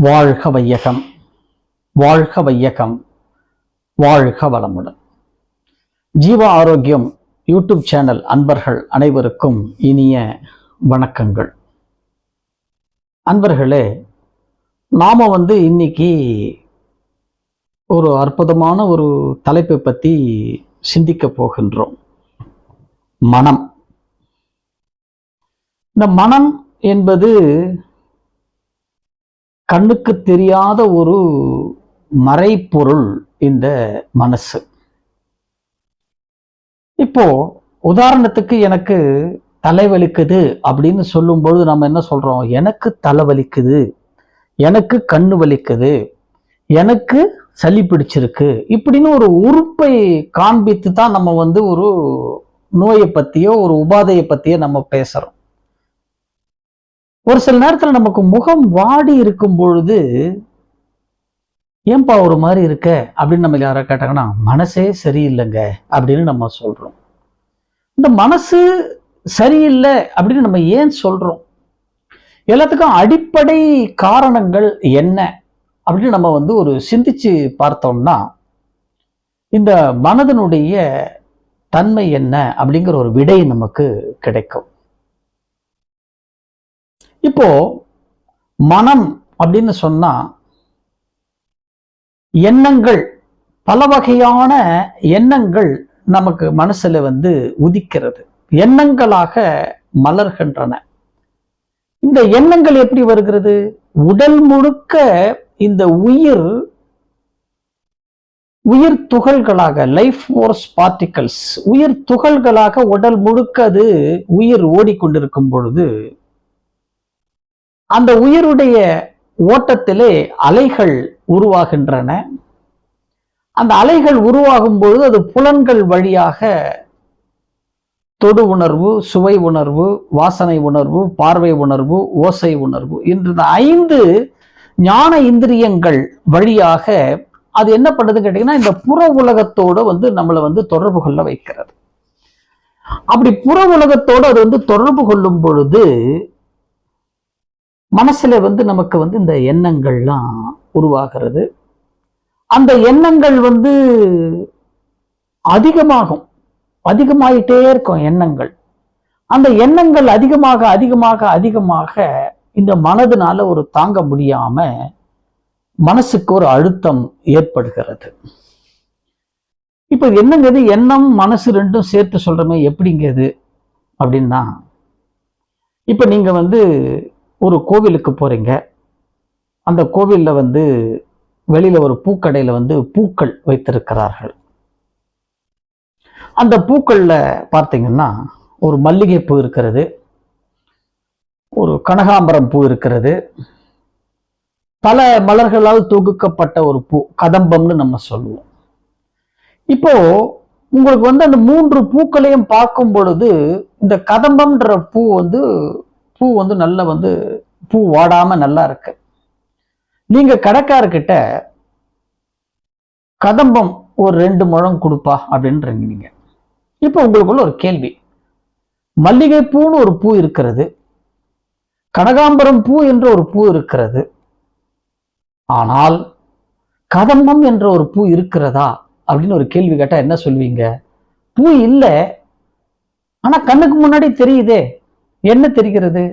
வாழ்க வையகம், வாழ்க வையகம், வாழ்க வளமுடன். ஜீவ ஆரோக்கியம் யூடியூப் சேனல் அன்பர்கள் அனைவருக்கும் இனிய வணக்கங்கள். அன்பர்களே, நாம இன்னைக்கு ஒரு அற்புதமான ஒரு தலைப்பை பற்றி சிந்திக்க போகின்றோம். மனம். இந்த மனம் என்பது கண்ணுக்கு தெரியாத ஒரு மறைப்பொருள். இந்த மனசு இப்போ உதாரணத்துக்கு எனக்கு தலைவலிக்குது அப்படின்னு சொல்லும் பொழுது நம்ம என்ன சொல்றோம்? எனக்கு தலைவலிக்குது, எனக்கு கண்ணு வலிக்குது, எனக்கு சளி பிடிச்சிருக்கு, இப்படின்னு ஒரு உறுப்பை காண்பித்து தான் நம்ம ஒரு நோயை பத்தியோ ஒரு உபாதையை பத்தியோ நம்ம பேசுறோம். ஒரு சில நேரத்துல நமக்கு முகம் வாடி இருக்கும் பொழுது, ஏன்பா ஒரு மாதிரி இருக்க அப்படின்னு நம்ம யாரை கேட்டாங்கன்னா, மனசே சரியில்லைங்க அப்படின்னு நம்ம சொல்றோம். இந்த மனசு சரியில்லை அப்படின்னு நம்ம ஏன் சொல்றோம்? எல்லாத்துக்கும் அடிப்படை காரணங்கள் என்ன அப்படின்னு நம்ம ஒரு சிந்திச்சு பார்த்தோம்னா, இந்த மனதனுடைய தன்மை என்ன அப்படிங்கிற ஒரு விடை நமக்கு கிடைக்கும். இப்போ மனம் அப்படின்னு சொன்னா எண்ணங்கள், பல வகையான எண்ணங்கள் நமக்கு மனசுல உதிக்கிறது, எண்ணங்களாக மலர்கின்றன. இந்த எண்ணங்கள் எப்படி வருகிறது? உடல் முழுக்க இந்த உயிர் துகள்களாக, லைஃப் ஃபோர்ஸ் பார்ட்டிகல்ஸ், உயிர் துகள்களாக உடல் முழுக்க அது உயிர் ஓடிக்கொண்டிருக்கும் பொழுது அந்த உயிருடைய ஓட்டத்திலே அலைகள் உருவாகின்றன. அந்த அலைகள் உருவாகும் பொழுது அது புலன்கள் வழியாக தொடு உணர்வு, சுவை உணர்வு, வாசனை உணர்வு, பார்வை உணர்வு, ஓசை உணர்வு என்ற 5 ஞான இந்திரியங்கள் வழியாக அது என்ன பண்ணுது கேட்டீங்கன்னா, இந்த புற உலகத்தோடு நம்மளை தொடர்பு கொள்ள வைக்கிறது. அப்படி புற உலகத்தோடு அது தொடர்பு கொள்ளும் பொழுது மனசுல நமக்கு இந்த எண்ணங்கள்லாம் உருவாகிறது. அந்த எண்ணங்கள் அதிகமாகும், அதிகமாயிட்டே இருக்கும் எண்ணங்கள். அந்த எண்ணங்கள் அதிகமாக அதிகமாக அதிகமாக இந்த மனதுனால ஒரு தாங்க முடியாம மனசுக்கு ஒரு அழுத்தம் ஏற்படுகிறது. இப்ப என்னங்கிறது, எண்ணம் மனசு ரெண்டும் சேர்த்து சொல்றமே எப்படிங்கிறது அப்படின்னா, இப்ப நீங்க ஒரு கோவிலுக்கு போறீங்க. அந்த கோவில்ல வெளியில ஒரு பூக்கடையில பூக்கள் வைத்திருக்கிறார்கள். அந்த பூக்கள்ல பார்த்தீங்கன்னா ஒரு மல்லிகை பூ இருக்கிறது, ஒரு கனகாம்பரம் பூ இருக்கிறது, பல மலர்களால் தொகுக்கப்பட்ட ஒரு பூ, கதம்பம்னு நம்ம சொல்லுவோம். இப்போ உங்களுக்கு அந்த 3 பூக்களையும் பார்க்கும் பொழுது இந்த கதம்பம்ன்ற பூ பூ நல்ல பூ வாடாம நல்லா இருக்கு. நீங்க கடைக்காரர்கிட்ட கதம்பம் ஒரு 2 முழம் கொடுப்பா அப்படின்றீங்க. நீங்க இப்ப உங்களுக்குள்ள ஒரு கேள்வி, மல்லிகை பூன்னு ஒரு பூ இருக்கிறது, கனகாம்பரம் பூ என்ற ஒரு பூ இருக்கிறது, ஆனால் கதம்பம் என்ற ஒரு பூ இருக்கிறதா அப்படின்னு ஒரு கேள்வி கேட்டா என்ன சொல்வீங்க? பூ இல்லை, ஆனா கண்ணுக்கு முன்னாடி தெரியுதே. என்ன தெரிகிறது?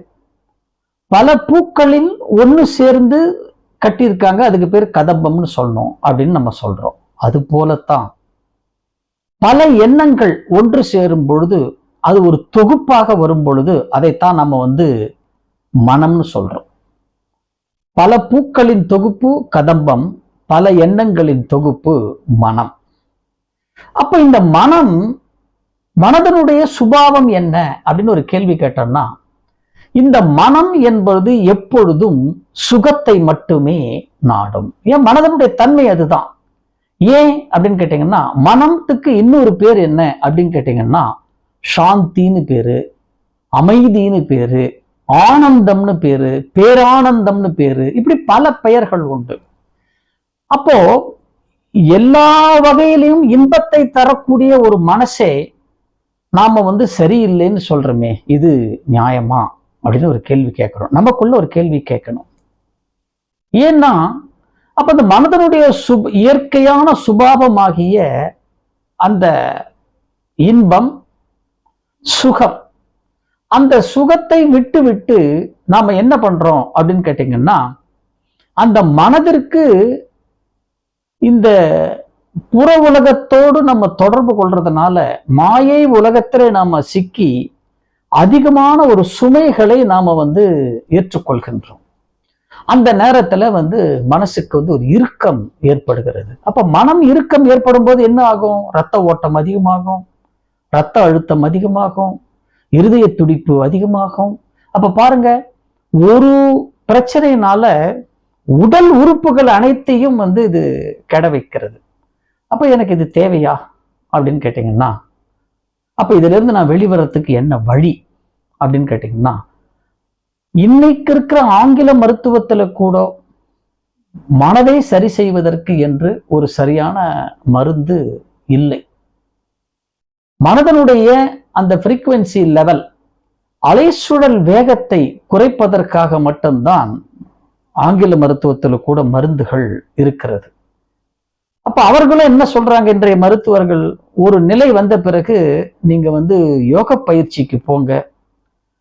பல பூக்களில் ஒன்று சேர்ந்து கட்டியிருக்காங்க, அதுக்கு பேர் கதம்பம்னு சொல்லணும் அப்படின்னு நம்ம சொல்றோம். அது போலத்தான் பல எண்ணங்கள் ஒன்று சேரும் பொழுது, அது ஒரு தொகுப்பாக வரும் பொழுது அதைத்தான் நம்ம மனம்னு சொல்றோம். பல பூக்களின் தொகுப்பு கதம்பம், பல எண்ணங்களின் தொகுப்பு மனம். அப்ப இந்த மனதனுடைய சுபாவம் என்ன அப்படின்னு ஒரு கேள்வி கேட்டோம்னா, இந்த மனம் என்பது எப்பொழுதும் சுகத்தை மட்டுமே நாடும். ஏன்? மனதனுடைய தன்மை அதுதான். ஏன் அப்படின்னு கேட்டீங்கன்னா, மனத்துக்கு இன்னொரு பேர் என்ன அப்படின்னு கேட்டீங்கன்னா, சாந்தின்னு பேரு, அமைதின்னு பேரு, ஆனந்தம்னு பேரு, பேரானந்தம்னு பேரு, இப்படி பல பெயர்கள் உண்டு. அப்போ எல்லா வகையிலையும் இன்பத்தை தரக்கூடிய ஒரு மனசே நாம சரியில்லைன்னு சொல்றோமே, இது நியாயமா அப்படின்னு ஒரு கேள்வி கேட்கிறோம். நமக்குள்ள ஒரு கேள்வி கேட்கணும். ஏன்னா அப்ப அந்த மனதனுடைய இயற்கையான சுபாவமாகிய அந்த இன்பம், சுகம், அந்த சுகத்தை விட்டு விட்டு நாம என்ன பண்றோம் அப்படின்னு கேட்டீங்கன்னா, அந்த மனதிற்கு இந்த புற உலகத்தோடு நம்ம தொடர்பு கொள்றதுனால மாயை உலகத்திலே நாம சிக்கி அதிகமான ஒரு சுமைகளை நாம ஏற்றுக்கொள்கின்றோம். அந்த நேரத்துல மனசுக்கு ஒரு இறுக்கம் ஏற்படுகிறது. அப்ப மனம் இறுக்கம் ஏற்படும் போது என்ன ஆகும்? ரத்த ஓட்டம் அதிகமாகும், ரத்த அழுத்தம் அதிகமாகும், இருதய துடிப்பு அதிகமாகும். அப்ப பாருங்க, ஒரு பிரச்சனையினால உடல் உறுப்புகள் அனைத்தையும் இது கெட வைக்கிறது. அப்ப எனக்கு இது தேவையா அப்படின்னு கேட்டீங்கன்னா, அப்ப இதுல இருந்து நான் வெளிவரத்துக்கு என்ன வழி அப்படின்னு கேட்டீங்கன்னா, இன்னைக்கு இருக்கிற ஆங்கில மருத்துவத்துல கூட மனதை சரி செய்வதற்கு என்று ஒரு சரியான மருந்து இல்லை. மனதனுடைய அந்த ஃப்ரீக்வன்சி லெவல், அலைசுழல் வேகத்தை குறைப்பதற்காக மட்டும்தான் ஆங்கில மருத்துவத்தில் கூட மருந்துகள் இருக்கிறது. அப்ப அவர்களும் என்ன சொல்றாங்க, இன்றைய மருத்துவர்கள், ஒரு நிலை வந்த பிறகு நீங்க யோக பயிற்சிக்கு போங்க,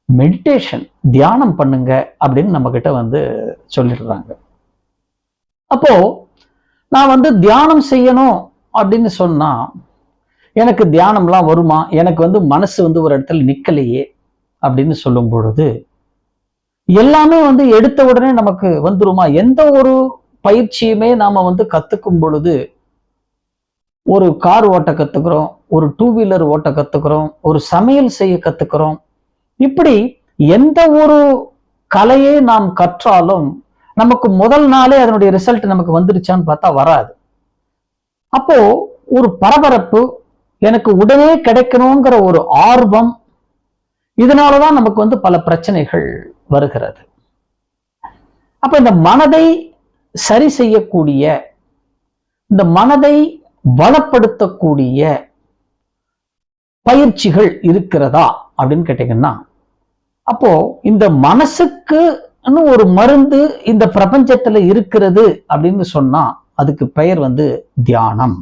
மெடிடேஷன், தியானம் பண்ணுங்க அப்படின்னு நம்ம கிட்ட சொல்லிடுறாங்க. அப்போ நான் தியானம் செய்யணும் அப்படின்னு சொன்னா, எனக்கு தியானம்லாம் வருமா, எனக்கு மனசு ஒரு இடத்துல நிக்கலையே அப்படின்னு சொல்லும் பொழுது, எல்லாமே எடுத்த உடனே நமக்கு வந்துருமா? எந்த ஒரு பயிற்சியுமே நாம கத்துக்கும் பொழுது, ஒரு கார் ஓட்ட கத்துக்கிறோம், ஒரு 2 வீலர் ஓட்ட கத்துக்கிறோம், ஒரு சமையல் செய்ய கத்துக்கிறோம். இப்படி எந்த ஒரு கலையை நாம் கற்றாலும் நமக்கு முதல் நாளே அதனுடைய ரிசல்ட் நமக்கு வந்துருச்சான்னு பார்த்தா வராது. அப்போ ஒரு பரபரப்பு, எனக்கு உடனே கிடைக்கணுங்கிற ஒரு ஆர்வம், இதனாலதான் நமக்கு பல பிரச்சனைகள் வருகிறது. அப்ப இந்த மனதை சரி செய்யக்கூடிய, இந்த மனதை வளப்படுத்தக்கூடிய பயிற்சிகள் இருக்கிறதா அப்படின்னு கேட்டீங்கன்னா, அப்போ இந்த மனசுக்கு ஒரு மருந்து இந்த பிரபஞ்சத்துல இருக்கிறது அப்படின்னு சொன்னா, அதுக்கு பெயர் தியானம்.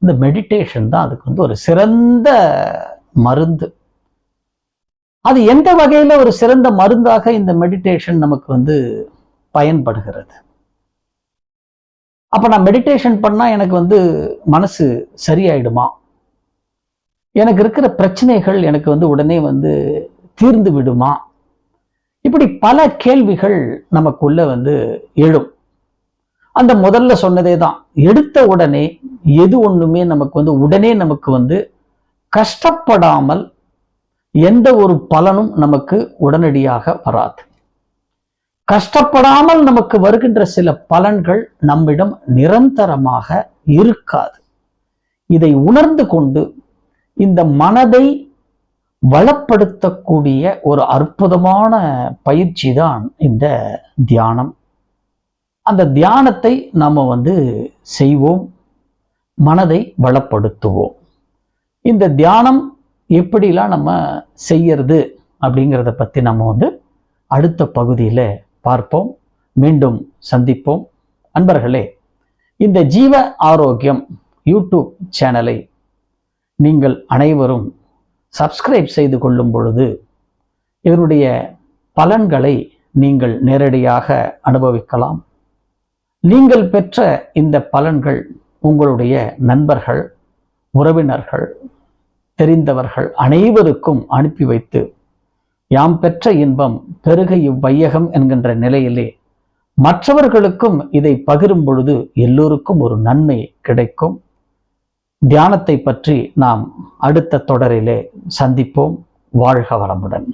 இந்த மெடிடேஷன் தான் அதுக்கு ஒரு சிறந்த மருந்து. அது எந்த வகையில ஒரு சிறந்த மருந்தாக இந்த மெடிடேஷன் நமக்கு பயன்படுகிறது? அப்ப நான் மெடிடேஷன் பண்ணா எனக்கு மனசு சரியாயிடுமா? எனக்கு இருக்கிற பிரச்சனைகள் எனக்கு உடனே தீர்ந்து விடுமா? இப்படி பல கேள்விகள் நமக்குள்ள எழும். அந்த முதல்ல சொன்னதே தான், எடுத்த உடனே எது ஒண்ணுமே நமக்கு உடனே நமக்கு கஷ்டப்படாமல் எந்த ஒரு பலனும் நமக்கு உடனடியாக வராது. கஷ்டப்படாமல் நமக்கு வருகின்ற சில பலன்கள் நம்மிடம் நிரந்தரமாக இருக்காது. இதை உணர்ந்து கொண்டு இந்த மனதை வளப்படுத்தக்கூடிய ஒரு அற்புதமான பயிற்சி தான் இந்த தியானம். அந்த தியானத்தை நாம செய்வோம், மனதை வளப்படுத்துவோம். இந்த தியானம் எப்படிலாம் நம்ம செய்யறது அப்படிங்கிறத பத்தி நம்ம அடுத்த பகுதியில பார்ப்போம். மீண்டும் சந்திப்போம். அன்பர்களே, இந்த ஜீவ ஆரோக்கியம் யூடியூப் சேனலை நீங்கள் அனைவரும் சப்ஸ்கிரைப் செய்து கொள்ளும் பொழுது இதனுடைய பலன்களை நீங்கள் நேரடியாக அனுபவிக்கலாம். நீங்கள் பெற்ற இந்த பலன்கள் உங்களுடைய நண்பர்கள், உறவினர்கள், தெரிந்தவர்கள் அனைவருக்கும் அனுப்பி வைத்து, யாம் பெற்ற இன்பம் பெருக இவ்வையகம் என்கின்ற நிலையிலே மற்றவர்களுக்கும் இதை பகிரும் பொழுது எல்லோருக்கும் ஒரு நன்மை கிடைக்கும். தியானத்தை பற்றி நாம் அடுத்த தொடரிலே சந்திப்போம். வாழ்க வளமுடன்.